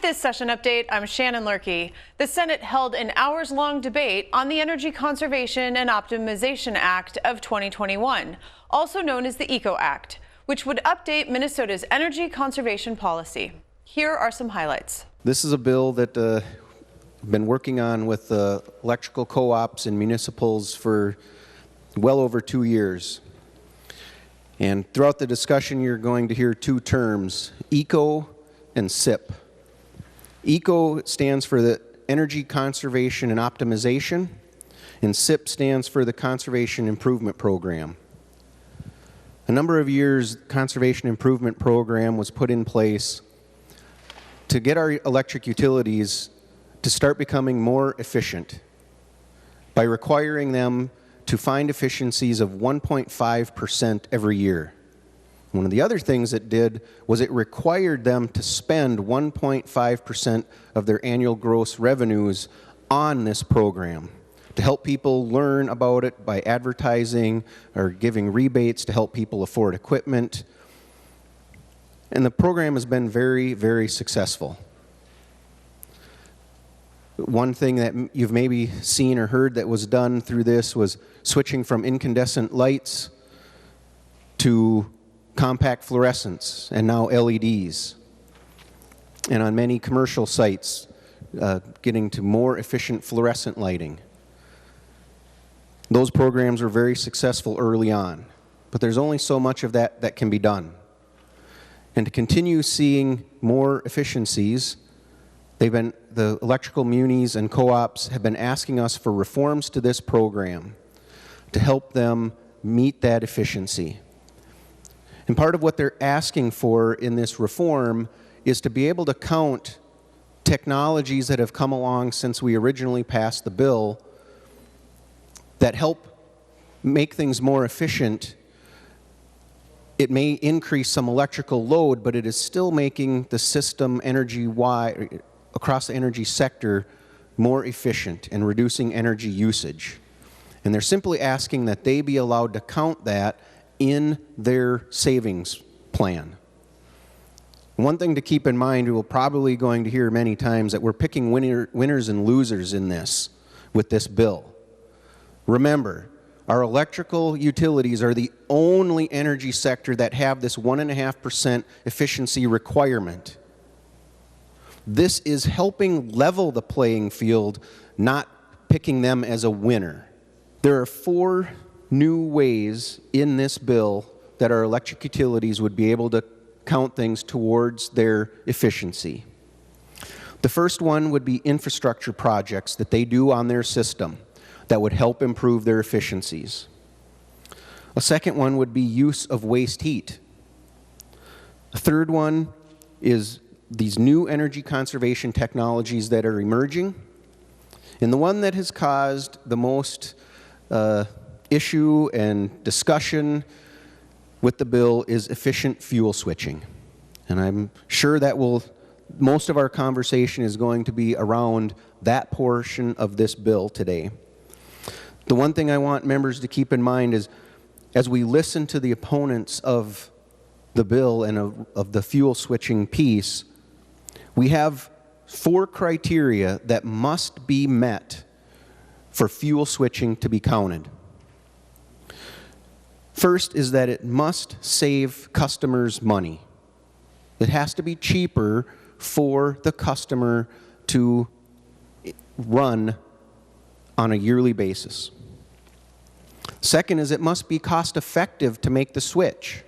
this session update, I'm Shannon Lurkey. The Senate held an hours-long debate on the Energy Conservation and Optimization Act of 2021, also known as the ECO Act, which would update Minnesota's energy conservation policy. Here are some highlights. This is a bill that I've been working on with electrical co-ops and municipals for well over 2 years. And throughout the discussion, you're going to hear two terms, ECO and SIP. ECO stands for the Energy Conservation and Optimization, and SIP stands for the Conservation Improvement Program. A number of years, the Conservation Improvement Program was put in place to get our electric utilities to start becoming more efficient by requiring them to find efficiencies of 1.5% every year. One of the other things it did was it required them to spend 1.5% of their annual gross revenues on this program to help people learn about it by advertising or giving rebates to help people afford equipment. And the program has been very, very successful. One thing that you've maybe seen or heard that was done through this was switching from incandescent lights to compact fluorescents and now LEDs. And on many commercial sites, getting to more efficient fluorescent lighting. Those programs were very successful early on, but there's only so much of that that can be done. And to continue seeing more efficiencies, the electrical munis and co-ops have been asking us for reforms to this program to help them meet that efficiency. And part of what they're asking for in this reform is to be able to count technologies that have come along since we originally passed the bill that help make things more efficient. It may increase some electrical load, but it is still making the system energy-wide, across the energy sector, more efficient and reducing energy usage. And they're simply asking that they be allowed to count that in their savings plan. One thing to keep in mind, we're probably going to hear many times that we're picking winners and losers in this, with this bill. Remember, our electrical utilities are the only energy sector that have this 1.5% efficiency requirement. This is helping level the playing field, not picking them as a winner. There are 4 new ways in this bill that our electric utilities would be able to count things towards their efficiency. The first one would be infrastructure projects that they do on their system that would help improve their efficiencies. A second one would be use of waste heat. A third one is these new energy conservation technologies that are emerging. And the one that has caused the most issue and discussion with the bill is efficient fuel switching. And I'm sure that most of our conversation is going to be around that portion of this bill today. The one thing I want members to keep in mind is, as we listen to the opponents of the bill and of the fuel switching piece, we have 4 criteria that must be met for fuel switching to be counted. First is that it must save customers money. It has to be cheaper for the customer to run on a yearly basis. Second is it must be cost effective to make the switch.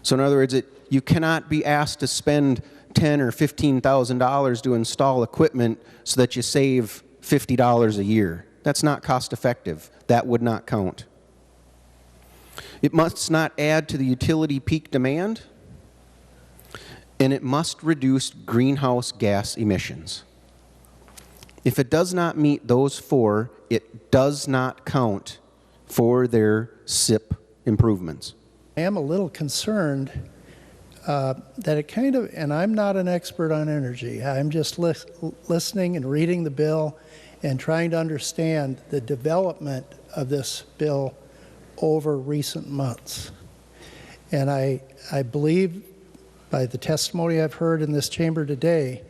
So in other words, you cannot be asked to spend $10,000 or $15,000 to install equipment so that you save $50 a year. That's not cost effective. That would not count. It must not add to the utility peak demand, and it must reduce greenhouse gas emissions. If it does not meet those 4, it does not count for their SIP improvements. I am a little concerned that it kind of, and I'm not an expert on energy, I'm just listening and reading the bill and trying to understand the development of this bill over recent months. And I believe by the testimony I've heard in this chamber today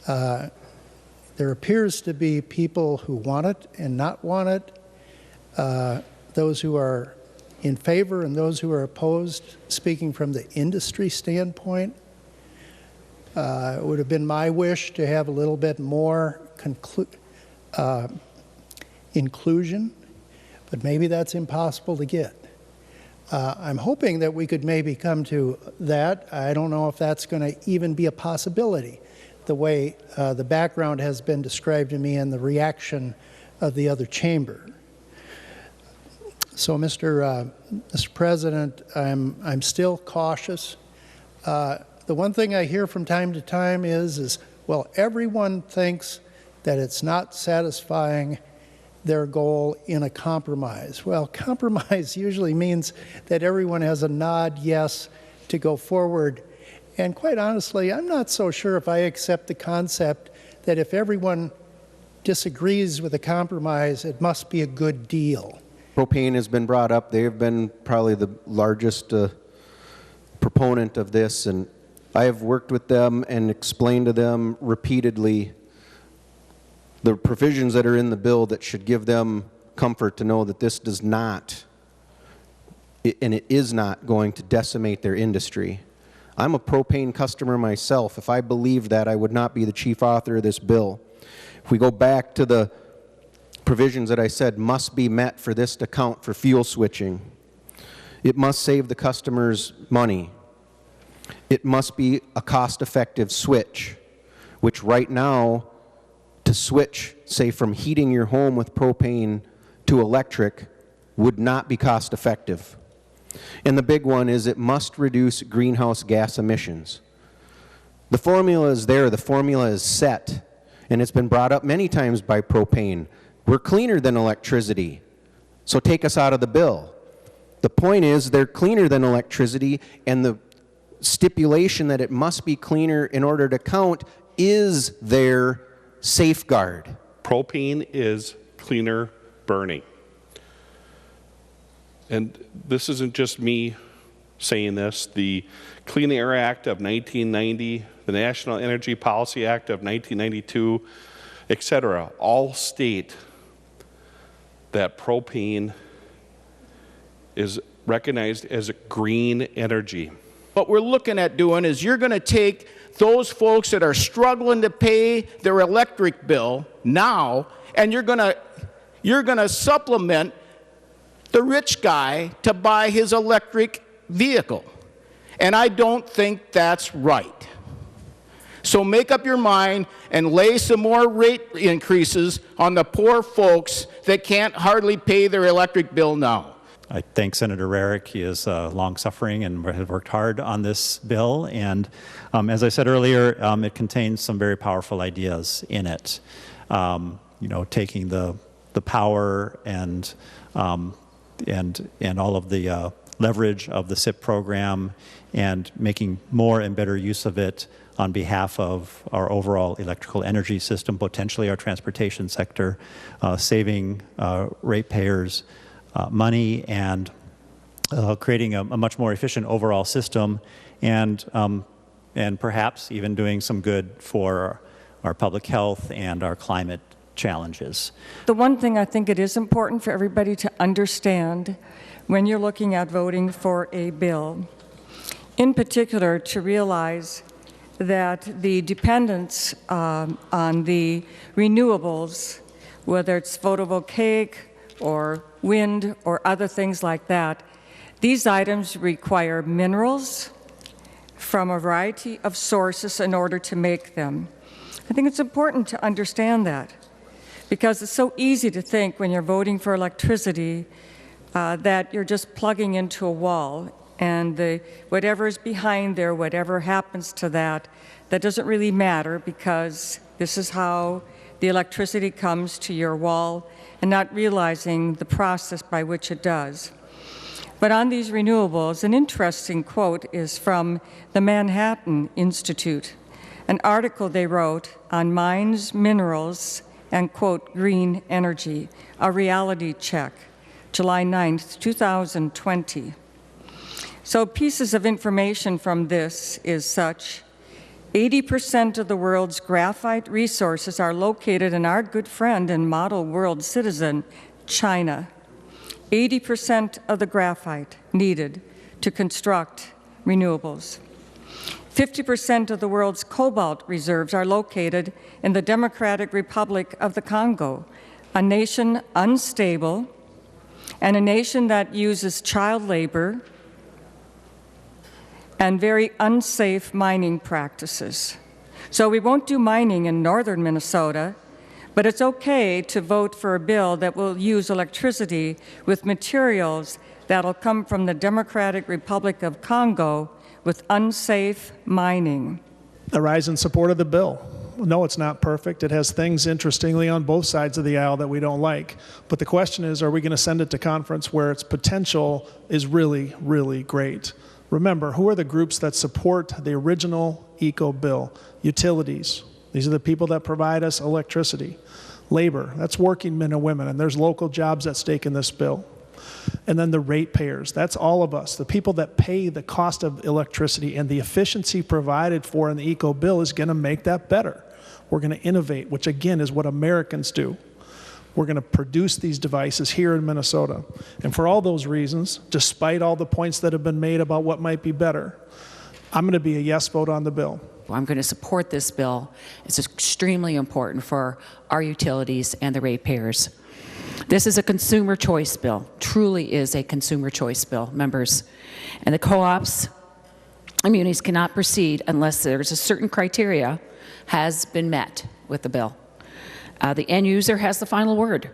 There appears to be people who want it and not want it, those who are in favor and those who are opposed, speaking from the industry standpoint. It would have been my wish to have a little bit more inclusion, but maybe that's impossible to get. I'm hoping that we could maybe come to that. I don't know if that's going to even be a possibility, the way the background has been described to me and the reaction of the other chamber. So, Mr. President, I'm still cautious. The one thing I hear from time to time is, well, everyone thinks that it's not satisfying their goal in a compromise. Well, compromise usually means that everyone has a nod yes to go forward. And quite honestly, I'm not so sure if I accept the concept that if everyone disagrees with a compromise, it must be a good deal. Propane has been brought up. They've been probably the largest proponent of this, and I have worked with them and explained to them repeatedly the provisions that are in the bill that should give them comfort to know that this does not, and it is not going to decimate their industry. I'm a propane customer myself. If I believed that, I would not be the chief author of this bill. If we go back to the provisions that I said must be met for this to count for fuel switching, it must save the customers money. It must be a cost-effective switch, which right now, to switch, say, from heating your home with propane to electric would not be cost-effective. And the big one is it must reduce greenhouse gas emissions. The formula is there, the formula is set, and it's been brought up many times by propane. We're cleaner than electricity, so take us out of the bill. The point is they're cleaner than electricity, and the stipulation that it must be cleaner in order to count is their safeguard. Propane is cleaner burning. And this isn't just me saying this. The Clean Air Act of 1990, the National Energy Policy Act of 1992, etc., all state that propane is recognized as a green energy. What we're looking at doing is you're going to take those folks that are struggling to pay their electric bill now, and you're going to supplement the rich guy to buy his electric vehicle. And I don't think that's right. So make up your mind and lay some more rate increases on the poor folks that can't hardly pay their electric bill now. I thank Senator Rarick. He is long-suffering and has worked hard on this bill. And as I said earlier, it contains some very powerful ideas in it. Taking the power and all of the leverage of the SIP program and making more and better use of it on behalf of our overall electrical energy system, potentially our transportation sector, saving ratepayers money and creating a much more efficient overall system, and perhaps even doing some good for our public health and our climate challenges. The one thing I think it is important for everybody to understand when you're looking at voting for a bill, in particular to realize that the dependence on the renewables, whether it's photovoltaic or wind or other things like that, these items require minerals from a variety of sources in order to make them. I think it's important to understand that, because it's so easy to think when you're voting for electricity that you're just plugging into a wall, and whatever is behind there, whatever happens to that, that doesn't really matter, because this is how the electricity comes to your wall, and not realizing the process by which it does. But on these renewables, an interesting quote is from the Manhattan Institute, an article they wrote on mines, minerals, and, quote, green energy, a reality check, July 9th, 2020. So pieces of information from this is such: 80% of the world's graphite resources are located in our good friend and model world citizen, China. 80% of the graphite needed to construct renewables. 50% of the world's cobalt reserves are located in the Democratic Republic of the Congo, a nation unstable and a nation that uses child labor and very unsafe mining practices. So we won't do mining in northern Minnesota, but it's okay to vote for a bill that will use electricity with materials that'll come from the Democratic Republic of Congo with unsafe mining. I rise in support of the bill. No, it's not perfect. It has things, interestingly, on both sides of the aisle that we don't like. But the question is, are we going to send it to conference where its potential is really, really great? Remember, who are the groups that support the original ECO bill? Utilities. These are the people that provide us electricity. Labor. That's working men and women, and there's local jobs at stake in this bill. And then the ratepayers. That's all of us. The people that pay the cost of electricity, and the efficiency provided for in the ECO bill is going to make that better. We're going to innovate, which again is what Americans do. We're going to produce these devices here in Minnesota. And for all those reasons, despite all the points that have been made about what might be better, I'm going to be a yes vote on the bill. I'm going to support this bill. It's extremely important for our utilities and the ratepayers. This is a consumer choice bill, truly is a consumer choice bill, members. And the co-ops, communities cannot proceed unless there's a certain criteria has been met with the bill. The end user has the final word,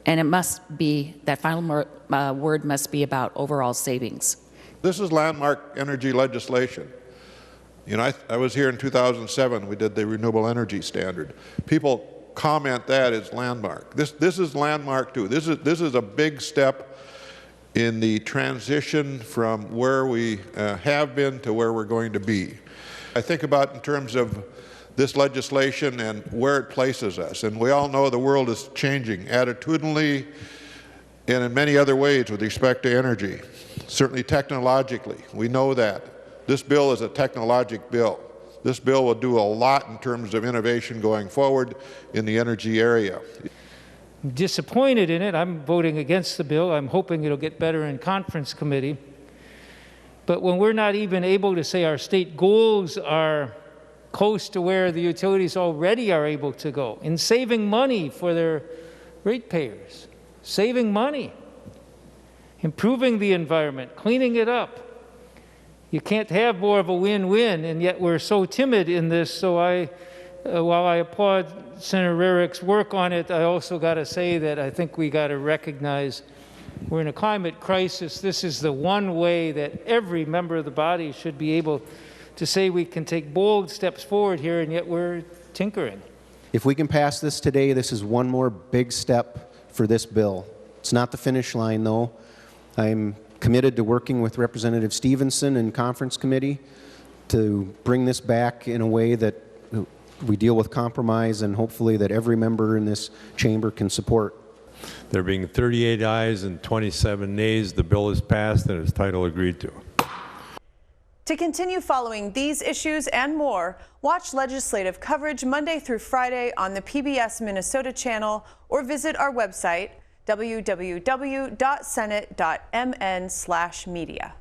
and it must be, that final word must be about overall savings. This is landmark energy legislation. You know, I was here in 2007, we did the renewable energy standard. People comment that as landmark. This is landmark too. This is a big step in the transition from where we have been to where we're going to be. I think about in terms of this legislation and where it places us. And we all know the world is changing attitudinally and in many other ways with respect to energy, certainly technologically. We know that. This bill is a technologic bill. This bill will do a lot in terms of innovation going forward in the energy area. I'm disappointed in it. I'm voting against the bill. I'm hoping it'll get better in conference committee. But when we're not even able to say our state goals are close to where the utilities already are able to go, in saving money for their ratepayers, saving money, improving the environment, cleaning it up. You can't have more of a win-win, and yet we're so timid in this. So while I applaud Senator Rarick's work on it, I also got to say that I think we got to recognize we're in a climate crisis. This is the one way that every member of the body should be able to say we can take bold steps forward here, and yet we're tinkering. If we can pass this today, this is one more big step for this bill. It's not the finish line, though. I'm committed to working with Representative Stevenson in conference committee to bring this back in a way that we deal with compromise and hopefully that every member in this chamber can support. There being 38 ayes and 27 nays, the bill is passed and its title agreed to. To continue following these issues and more, watch legislative coverage Monday through Friday on the PBS Minnesota channel or visit our website, www.senate.mn/media.